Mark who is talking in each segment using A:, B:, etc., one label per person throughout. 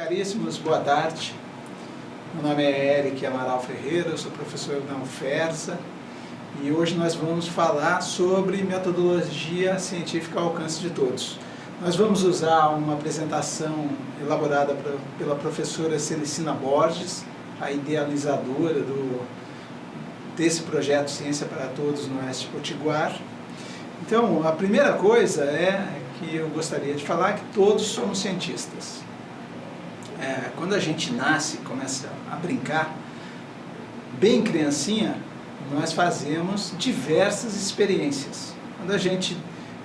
A: Caríssimos, boa tarde. Meu nome é Eric Amaral Ferreira, eu sou professor da UFERSA e hoje nós vamos falar sobre metodologia científica ao alcance de todos. Nós vamos usar uma apresentação elaborada pela professora Celicina Borges, a idealizadora desse projeto Ciência para Todos no Oeste Potiguar. Então, a primeira coisa que eu gostaria de falar é que todos somos cientistas. Quando a gente nasce e começa a brincar, bem criancinha, nós fazemos diversas experiências. Quando a gente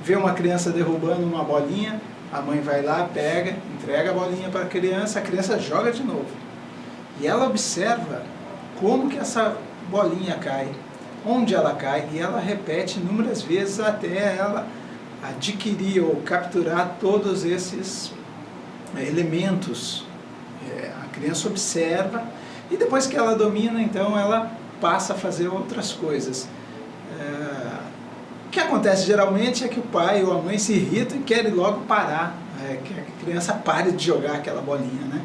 A: vê uma criança derrubando uma bolinha, a mãe vai lá, pega, entrega a bolinha para a criança joga de novo. E ela observa como que essa bolinha cai, onde ela cai, e ela repete inúmeras vezes até ela adquirir ou capturar todos esses elementos. A criança observa e depois que ela domina, então ela passa a fazer outras coisas. O que acontece geralmente é que o pai ou a mãe se irritam e querem logo parar, que a criança pare de jogar aquela bolinha, né?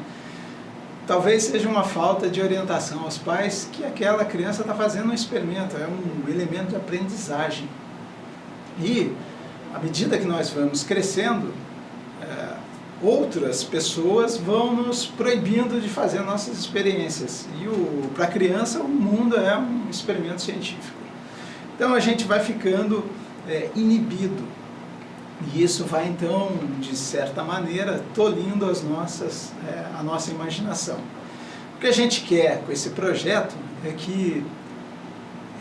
A: Talvez seja uma falta de orientação aos pais que aquela criança está fazendo um experimento, é um elemento de aprendizagem. E, à medida que nós vamos crescendo, outras pessoas vão nos proibindo de fazer nossas experiências. E para a criança, o mundo é um experimento científico. Então, a gente vai ficando inibido. E isso vai, então, de certa maneira, tolhindo a nossa imaginação. O que a gente quer com esse projeto é que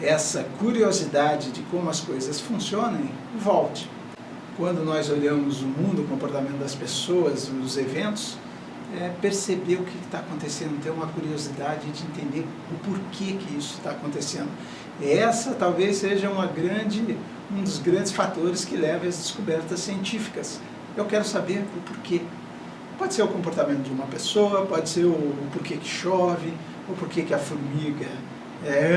A: essa curiosidade de como as coisas funcionam volte. Quando nós olhamos o mundo, o comportamento das pessoas, os eventos, perceber o que está acontecendo, ter uma curiosidade de entender o porquê que isso está acontecendo. Essa talvez seja um dos grandes fatores que leva às descobertas científicas. Eu quero saber o porquê. Pode ser o comportamento de uma pessoa, pode ser o porquê que chove, o porquê que a formiga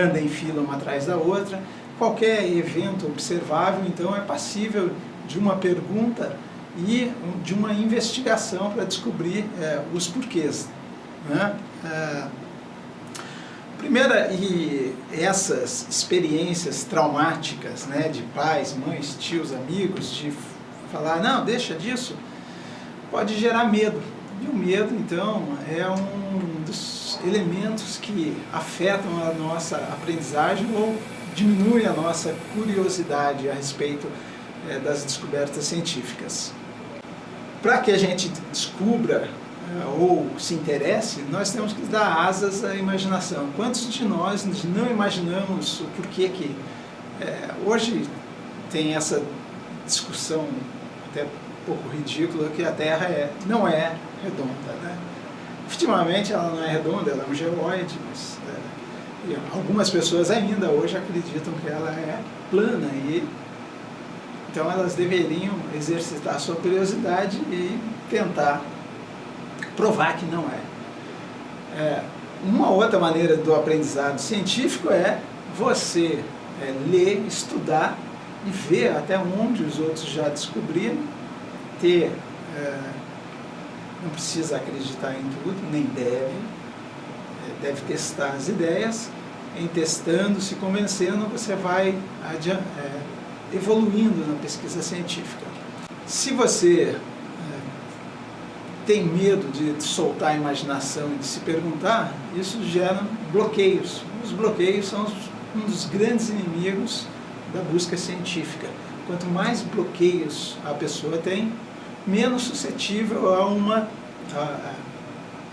A: anda em fila uma atrás da outra. Qualquer evento observável, então, é passível de uma pergunta e de uma investigação para descobrir os porquês, né? Primeira, e essas experiências traumáticas, né, de pais, mães, tios, amigos, de falar, não, deixa disso, pode gerar medo. E o medo, então, é um dos elementos que afetam a nossa aprendizagem ou diminui a nossa curiosidade a respeito das descobertas científicas. Para que a gente descubra ou se interesse, nós temos que dar asas à imaginação. Quantos de nós não imaginamos o porquê que... hoje tem essa discussão até um pouco ridícula que a Terra não é redonda, né? Efetivamente ela não é redonda, ela é um geoide, mas algumas pessoas ainda hoje acreditam que ela é plana e então elas deveriam exercitar a sua curiosidade e tentar provar que não é. Uma outra maneira do aprendizado científico é você ler, estudar e ver até onde os outros já descobriram, não precisa acreditar em tudo, nem deve testar as ideias. Em testando, se convencendo, você vai evoluindo na pesquisa científica. Se você tem medo de soltar a imaginação e de se perguntar, isso gera bloqueios. Os bloqueios são um dos grandes inimigos da busca científica. Quanto mais bloqueios a pessoa tem, menos suscetível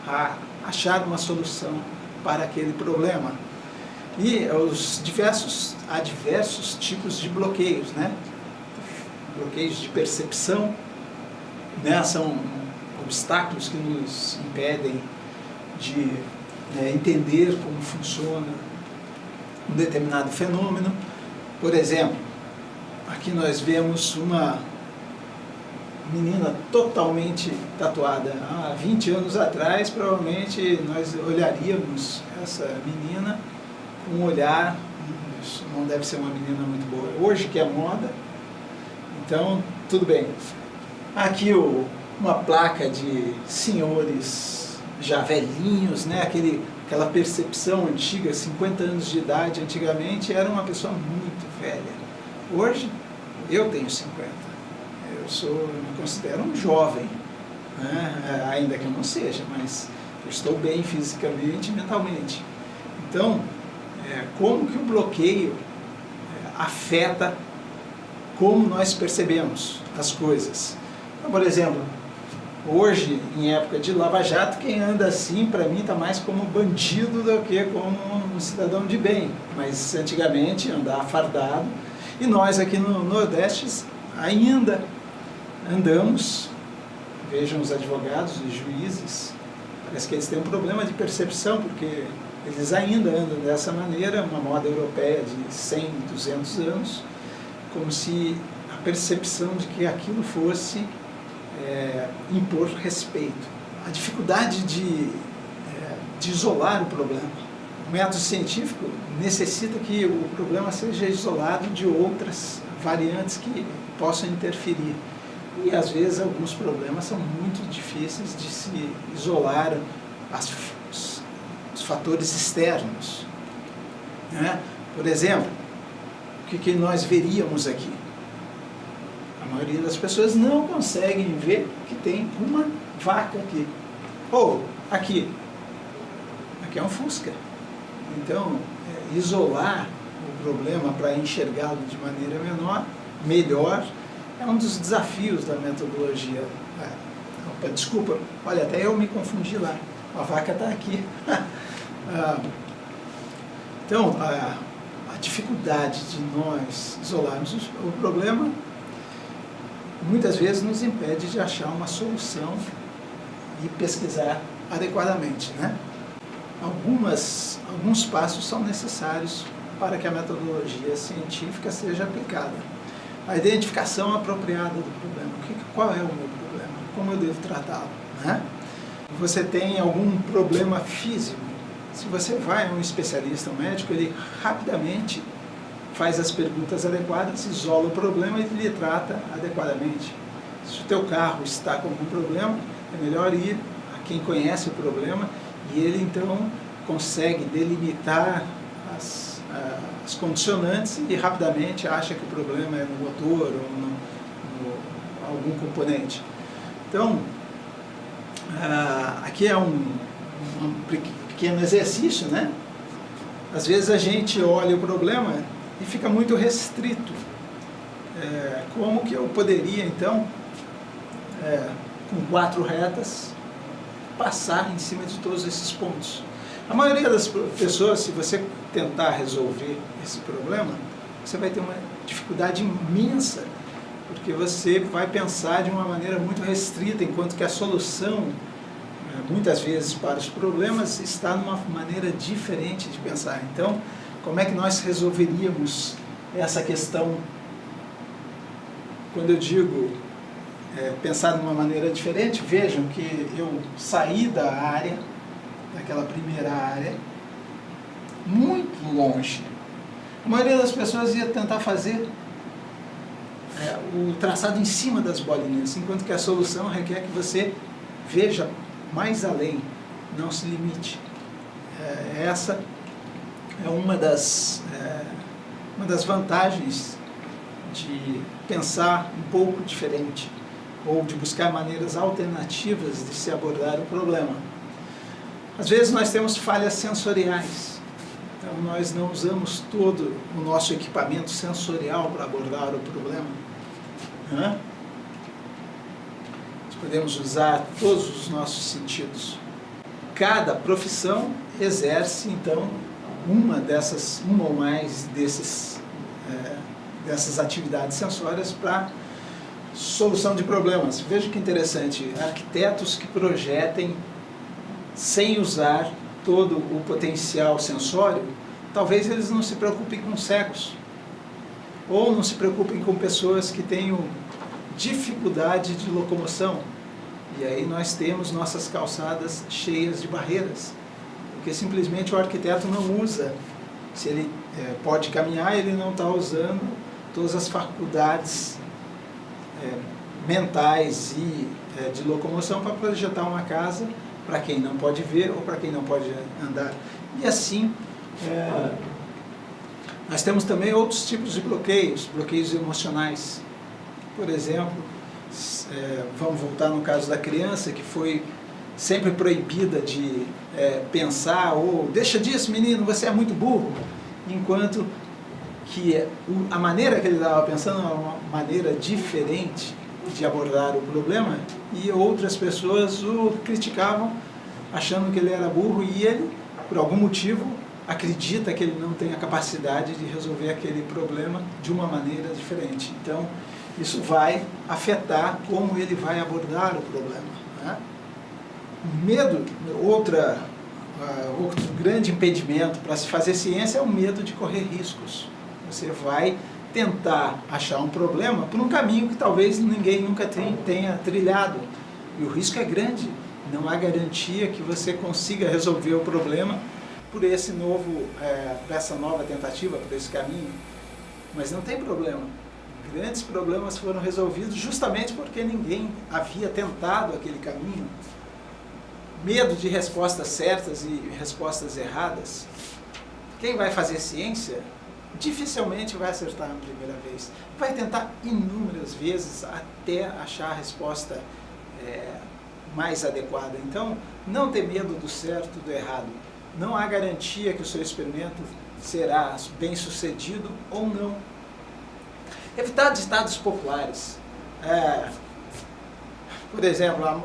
A: a achar uma solução para aquele problema. E há diversos tipos de bloqueios, né? Bloqueios de percepção, né? São obstáculos que nos impedem de entender como funciona um determinado fenômeno. Por exemplo, aqui nós vemos uma menina totalmente tatuada. Há 20 anos atrás, provavelmente, nós olharíamos essa menina com um olhar, isso não deve ser uma menina muito boa. Hoje que é moda, então, tudo bem. Aqui uma placa de senhores já velhinhos, né? Aquela percepção antiga, 50 anos de idade antigamente, era uma pessoa muito velha. Hoje, eu tenho 50. Eu me considero um jovem, né? Ainda que eu não seja, mas eu estou bem fisicamente e mentalmente. Então, como que o bloqueio afeta como nós percebemos as coisas? Então, por exemplo, hoje, em época de Lava Jato, quem anda assim, para mim, está mais como bandido do que como um cidadão de bem. Mas, antigamente, andava fardado. E nós, aqui no Nordeste, ainda andamos, vejam os advogados, os juízes, parece que eles têm um problema de percepção, porque eles ainda andam dessa maneira, uma moda europeia de 100, 200 anos, como se a percepção de que aquilo fosse impor respeito. A dificuldade de isolar o problema. O método científico necessita que o problema seja isolado de outras variantes que possam interferir. E às vezes alguns problemas são muito difíceis de se isolar os fatores externos, né? Por exemplo, o que nós veríamos aqui? A maioria das pessoas não conseguem ver que tem uma vaca aqui. Ou, aqui é um Fusca. Então, isolar o problema para enxergá-lo de maneira melhor, é um dos desafios da metodologia. Opa, desculpa, olha, até eu me confundi lá. A vaca está aqui. Então, a dificuldade de nós isolarmos o problema muitas vezes nos impede de achar uma solução e pesquisar adequadamente, né? Alguns passos são necessários para que a metodologia científica seja aplicada. A identificação apropriada do problema. Qual é o meu problema? Como eu devo tratá-lo, né? Você tem algum problema físico? Se você vai a um especialista, um médico, ele rapidamente faz as perguntas adequadas, isola o problema e lhe trata adequadamente. Se o teu carro está com algum problema, é melhor ir a quem conhece o problema e ele então consegue delimitar as condicionantes e rapidamente acha que o problema é no motor ou no algum componente. Então, aqui é um pequeno exercício, né? Às vezes a gente olha o problema e fica muito restrito. Como que eu poderia, então, com 4 retas, passar em cima de todos esses pontos? A maioria das pessoas, se você tentar resolver esse problema, você vai ter uma dificuldade imensa, porque você vai pensar de uma maneira muito restrita, enquanto que a solução, muitas vezes para os problemas, está numa maneira diferente de pensar. Então, como é que nós resolveríamos essa questão? Quando eu digo pensar de uma maneira diferente, vejam que eu saí daquela primeira área, muito longe. A maioria das pessoas ia tentar fazer o traçado em cima das bolinhas, enquanto que a solução requer que você veja mais além, não se limite. Essa é uma das vantagens de pensar um pouco diferente, ou de buscar maneiras alternativas de se abordar o problema. Às vezes nós temos falhas sensoriais, então nós não usamos todo o nosso equipamento sensorial para abordar o problema. Nós podemos usar todos os nossos sentidos. Cada profissão exerce, então, uma ou mais dessas atividades sensórias para solução de problemas. Veja que interessante, arquitetos que projetem sem usar todo o potencial sensório, talvez eles não se preocupem com cegos, ou não se preocupem com pessoas que tenham dificuldade de locomoção. E aí nós temos nossas calçadas cheias de barreiras, porque simplesmente o arquiteto não usa. Se ele pode caminhar, ele não está usando todas as faculdades mentais e de locomoção para projetar uma casa para quem não pode ver ou para quem não pode andar. E assim, nós temos também outros tipos de bloqueios emocionais. Por exemplo, vamos voltar no caso da criança que foi sempre proibida de pensar, ou deixa disso menino, você é muito burro, enquanto que a maneira que ele estava pensando era uma maneira diferente de abordar o problema, e outras pessoas o criticavam achando que ele era burro, e ele, por algum motivo, acredita que ele não tem a capacidade de resolver aquele problema de uma maneira diferente. Então, isso vai afetar como ele vai abordar o problema, né? Medo, outro grande impedimento para se fazer ciência é o medo de correr riscos. Você vai tentar achar um problema por um caminho que talvez ninguém nunca tenha trilhado. E o risco é grande. Não há garantia que você consiga resolver o problema por essa nova tentativa, por esse caminho. Mas não tem problema. Grandes problemas foram resolvidos justamente porque ninguém havia tentado aquele caminho. Medo de respostas certas e respostas erradas. Quem vai fazer ciência dificilmente vai acertar na primeira vez. Vai tentar inúmeras vezes até achar a resposta mais adequada. Então, não ter medo do certo e do errado. Não há garantia que o seu experimento será bem sucedido ou não. Evitar ditados populares. Por exemplo,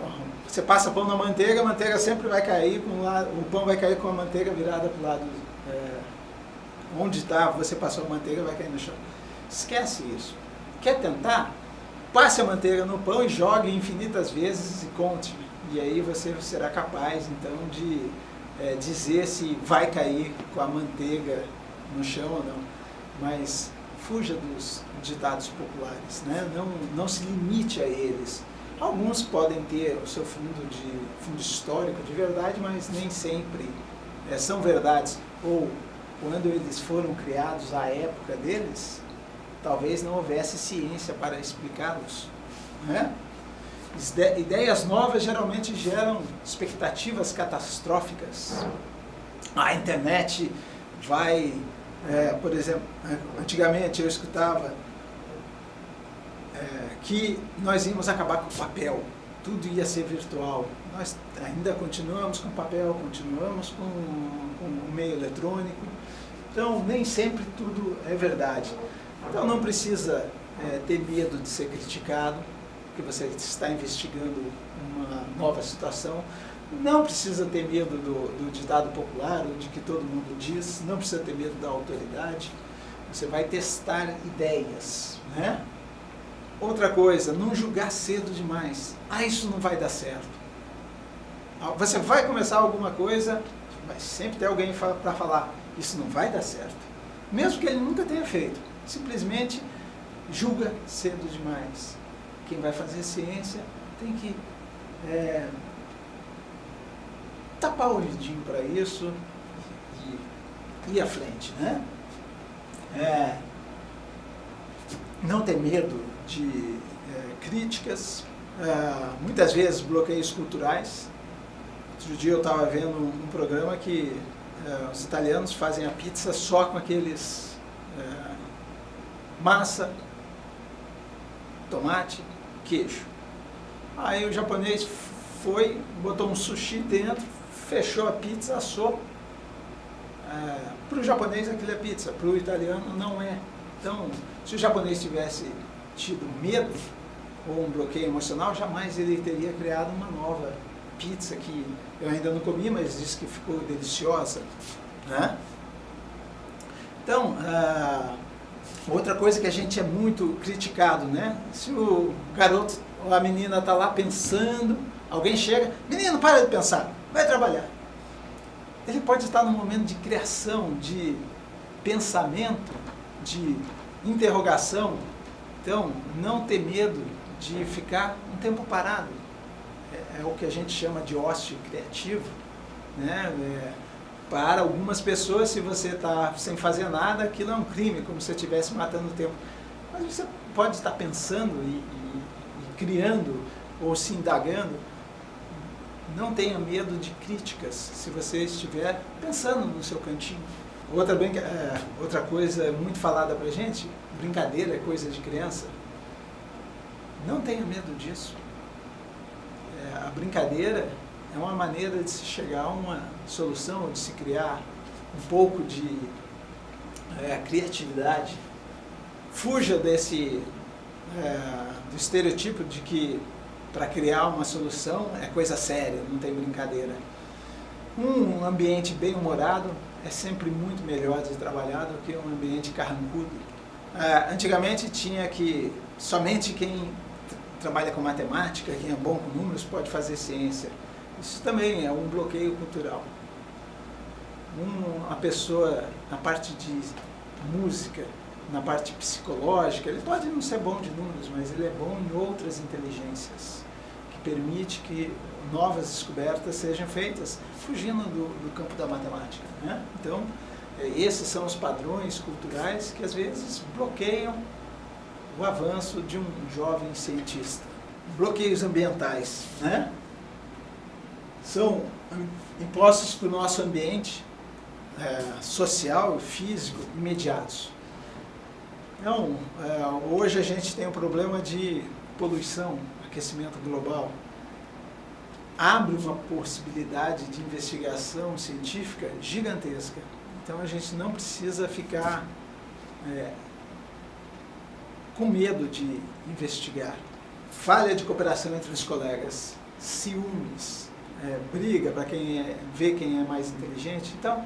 A: você passa pão na manteiga, a manteiga sempre vai cair, o pão vai cair com a manteiga virada para o lado onde está, você passou a manteiga, vai cair no chão. Esquece isso. Quer tentar? Passe a manteiga no pão e jogue infinitas vezes e conte. E aí você será capaz, então, de dizer se vai cair com a manteiga no chão ou não. Mas fuja dos ditados populares, né? Não se limite a eles. Alguns podem ter o seu fundo histórico de verdade, mas nem sempre são verdades. Ou, quando eles foram criados, à época deles, talvez não houvesse ciência para explicá-los, né? Ideias novas geralmente geram expectativas catastróficas. A internet vai... por exemplo, antigamente eu escutava que nós íamos acabar com o papel, tudo ia ser virtual. Nós ainda continuamos com papel, continuamos com o meio eletrônico, então nem sempre tudo é verdade. Então não precisa ter medo de ser criticado, porque você está investigando uma nova situação. Não precisa ter medo do ditado popular, ou de que todo mundo diz, não precisa ter medo da autoridade. Você vai testar ideias, né? Outra coisa, não julgar cedo demais. Isso não vai dar certo. Você vai começar alguma coisa, mas sempre tem alguém para falar, isso não vai dar certo. Mesmo que ele nunca tenha feito. Simplesmente julga cedo demais. Quem vai fazer ciência tem que tapar o ouvidinho para isso e ir à frente, né? Não ter medo de críticas, muitas vezes bloqueios culturais. Outro dia eu estava vendo um programa que os italianos fazem a pizza só com aqueles massa, tomate, queijo. Aí o japonês foi, botou um sushi dentro, fechou a pizza, assou. Para o japonês aquilo é pizza, para o italiano não é. Então, se o japonês tivesse tido medo ou um bloqueio emocional, jamais ele teria criado uma nova pizza que eu ainda não comi, mas disse que ficou deliciosa, né? Então, outra coisa que a gente é muito criticado, né? Se o garoto ou a menina está lá pensando, alguém chega, menino, para de pensar, vai trabalhar. Ele pode estar num momento de criação, de pensamento, de interrogação. Então, não ter medo de ficar um tempo parado. É o que a gente chama de ócio criativo, né? Para algumas pessoas, se você está sem fazer nada, aquilo é um crime, como se você estivesse matando o tempo. Mas você pode estar pensando e criando, ou se indagando, Não tenha medo de críticas se você estiver pensando no seu cantinho. Outra coisa muito falada pra gente, brincadeira é coisa de criança. Não tenha medo disso. A brincadeira é uma maneira de se chegar a uma solução, de se criar um pouco de criatividade. Fuja do estereotipo de que para criar uma solução é coisa séria, não tem brincadeira. Um ambiente bem-humorado é sempre muito melhor de trabalhar do que um ambiente carrancudo. Antigamente tinha que somente quem trabalha com matemática, quem é bom com números, pode fazer ciência. Isso também é um bloqueio cultural. Uma pessoa na parte de música, na parte psicológica, ele pode não ser bom de números, mas ele é bom em outras inteligências, que permite que novas descobertas sejam feitas fugindo do campo da matemática, né? Então, esses são os padrões culturais que às vezes bloqueiam o avanço de um jovem cientista. Bloqueios ambientais, né? São impostos para o nosso ambiente social e físico imediatos. Então, hoje a gente tem um problema de poluição, aquecimento global. Abre uma possibilidade de investigação científica gigantesca. Então a gente não precisa ficar com medo de investigar. Falha de cooperação entre os colegas, ciúmes, briga para ver quem é mais inteligente. Então,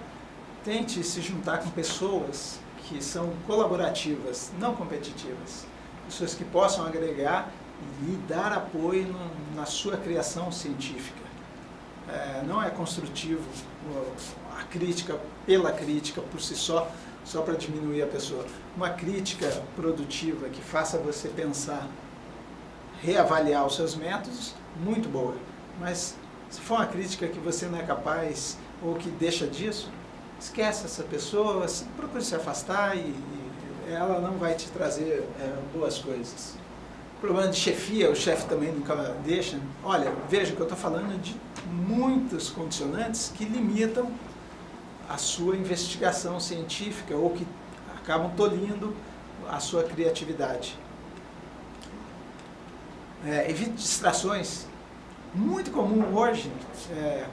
A: tente se juntar com pessoas que são colaborativas, não competitivas. Pessoas que possam agregar e lhe dar apoio na sua criação científica. Não é construtivo a crítica pela crítica por si só para diminuir a pessoa. Uma crítica produtiva que faça você pensar, reavaliar os seus métodos, muito boa. Mas se for uma crítica que você não é capaz ou que deixa disso, esquece essa pessoa, procure se afastar e ela não vai te trazer boas coisas. Problema de chefia, o chefe também nunca deixa. Olha, veja que eu estou falando de muitos condicionantes que limitam a sua investigação científica ou que acabam tolhindo a sua criatividade. Evite distrações. Muito comum hoje,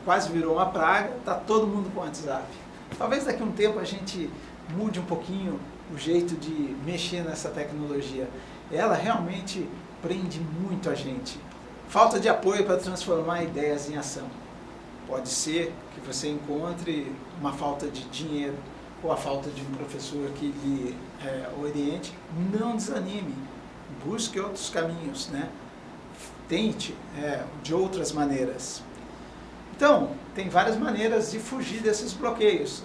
A: quase virou uma praga, está todo mundo com WhatsApp. Talvez daqui a um tempo a gente mude um pouquinho o jeito de mexer nessa tecnologia. Ela realmente prende muito a gente. Falta de apoio para transformar ideias em ação. Pode ser que você encontre uma falta de dinheiro ou a falta de um professor que lhe oriente. Não desanime. Busque outros caminhos, né? Tente de outras maneiras. Então, tem várias maneiras de fugir desses bloqueios.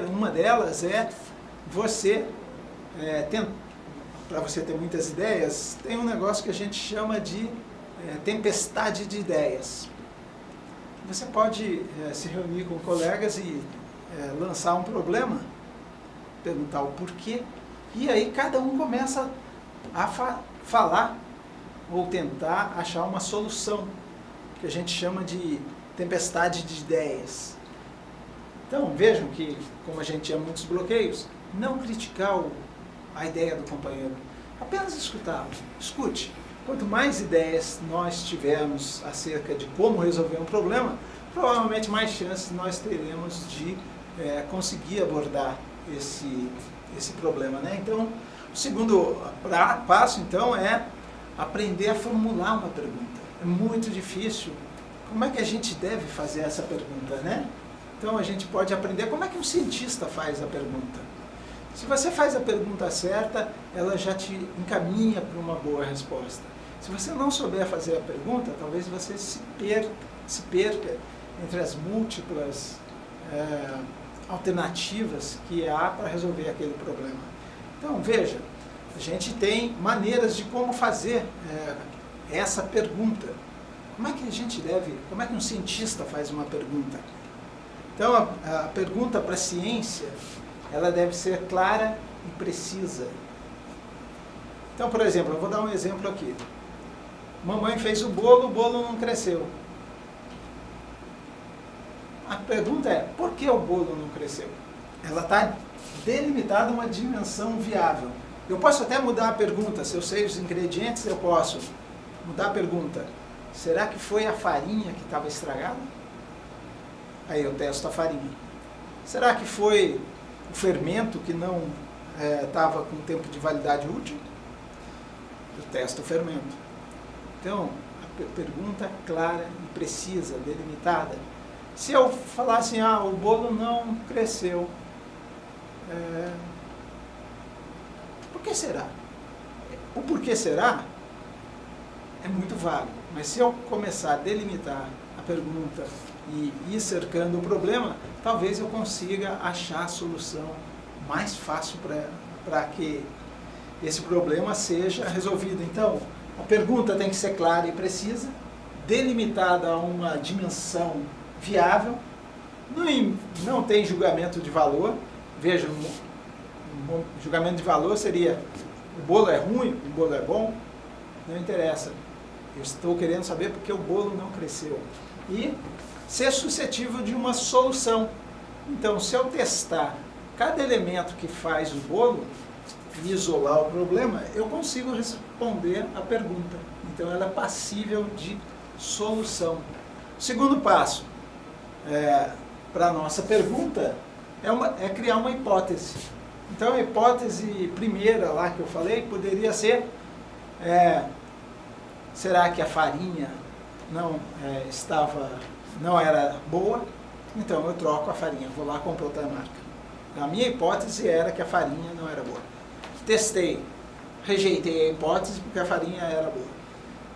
A: Uma delas é você para você ter muitas ideias, tem um negócio que a gente chama de tempestade de ideias. Você pode se reunir com colegas e lançar um problema, perguntar o porquê, e aí cada um começa a falar ou tentar achar uma solução, que a gente chama de tempestade de ideias. Então, vejam que, como a gente tinha muitos bloqueios, não criticar a ideia do companheiro, apenas escutá-lo. Escute. Quanto mais ideias nós tivermos acerca de como resolver um problema, provavelmente mais chances nós teremos de conseguir abordar esse problema, né? Então, o segundo passo, então, é aprender a formular uma pergunta. É muito difícil. Como é que a gente deve fazer essa pergunta, né? Então, a gente pode aprender como é que um cientista faz a pergunta. Se você faz a pergunta certa, ela já te encaminha para uma boa resposta. Se você não souber fazer a pergunta, talvez você se perca entre as múltiplas alternativas que há para resolver aquele problema. Então, veja, a gente tem maneiras de como fazer essa pergunta. Como é que um cientista faz uma pergunta? Então, a pergunta para a ciência, ela deve ser clara e precisa. Então, por exemplo, eu vou dar um exemplo aqui. Mamãe fez o bolo não cresceu. pergunta é, por que o bolo não cresceu? Ela está delimitada a uma dimensão viável. Eu posso até mudar a pergunta, se eu sei os ingredientes eu posso mudar a pergunta. Será que foi a farinha que estava estragada? Aí eu testo a farinha. Será que foi o fermento que não estava com tempo de validade útil? Eu testo o fermento. Então, a pergunta é clara e precisa, delimitada. Se eu falar assim, o bolo não cresceu, por que será? O porquê será é muito vago, mas se eu começar a delimitar a pergunta e ir cercando o problema, talvez eu consiga achar a solução mais fácil para que esse problema seja resolvido. Então, a pergunta tem que ser clara e precisa, delimitada a uma dimensão viável, não tem julgamento de valor. Veja, um julgamento de valor seria: o bolo é ruim, o bolo é bom, não interessa. Eu estou querendo saber porque o bolo não cresceu. E ser suscetível de uma solução. Então, se eu testar cada elemento que faz o bolo e isolar o problema, eu consigo responder a pergunta. Então, ela é passível de solução. O segundo passo para a nossa pergunta é criar uma hipótese. Então, a hipótese primeira lá que eu falei poderia ser: será que a farinha não era boa? Então eu troco a farinha, vou lá comprar outra marca. A minha hipótese era que a farinha não era boa. Testei, rejeitei a hipótese porque a farinha era boa.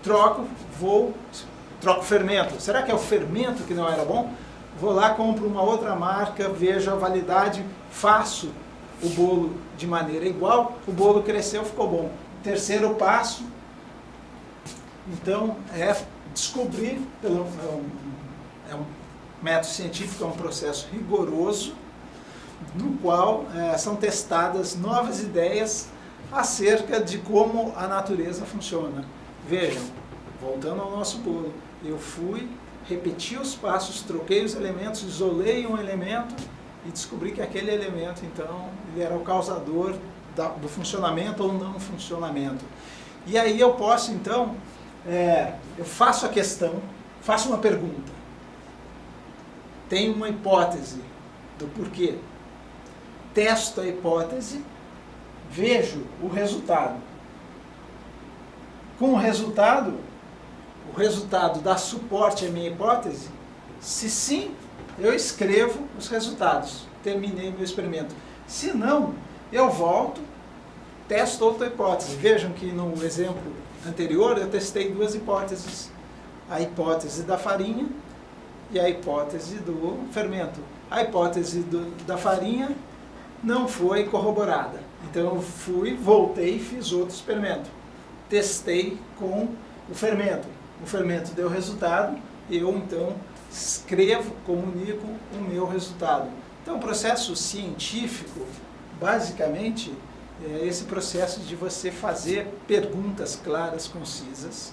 A: Troco o fermento. Será que é o fermento que não era bom? Vou lá, compro uma outra marca, vejo a validade, faço o bolo de maneira igual, o bolo cresceu, ficou bom. Terceiro passo, então, é descobrir, é um método científico, é um processo rigoroso, no qual são testadas novas ideias acerca de como a natureza funciona. Vejam, voltando ao nosso bolo, eu repeti os passos, troquei os elementos, isolei um elemento e descobri que aquele elemento, então, ele era o causador do funcionamento ou não funcionamento. E aí eu posso, então, eu faço a questão, faço uma pergunta, tenho uma hipótese do porquê, testo a hipótese, vejo o resultado. Com o resultado dá suporte à minha hipótese? Se sim, eu escrevo os resultados, terminei meu experimento. Se não, eu volto, testo outra hipótese. Vejam que no exemplo anterior eu testei duas hipóteses, a hipótese da farinha e a hipótese do fermento. A hipótese da farinha não foi corroborada, então eu voltei e fiz outro experimento, testei com o fermento deu resultado, eu então escrevo, comunico o meu resultado. Então o processo científico, basicamente, é esse processo de você fazer perguntas claras, concisas,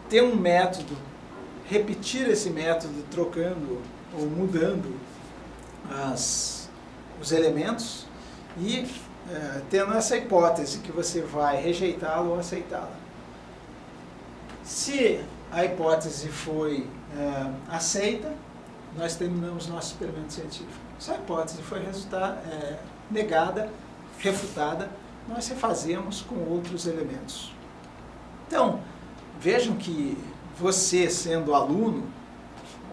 A: ter um método, repetir esse método trocando ou mudando os elementos e tendo essa hipótese que você vai rejeitá-la ou aceitá-la. Se a hipótese foi aceita, nós terminamos nosso experimento científico. Se a hipótese foi negada, refutada, nós refazemos com outros elementos. Então, vejam que você, sendo aluno,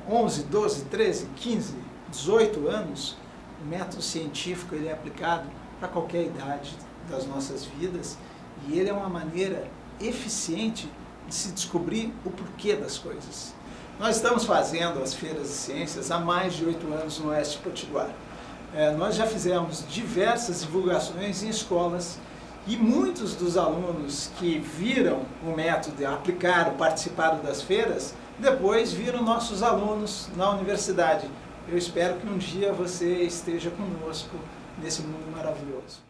A: 11, 12, 13, 15, 18 anos, o método científico ele é aplicado para qualquer idade das nossas vidas e ele é uma maneira eficiente de se descobrir o porquê das coisas. Nós estamos fazendo as feiras de ciências há mais de 8 anos no Oeste Potiguar. Nós já fizemos diversas divulgações em escolas e muitos dos alunos que viram o método, aplicaram, participaram das feiras, depois viram nossos alunos na universidade. Eu espero que um dia você esteja conosco nesse mundo maravilhoso.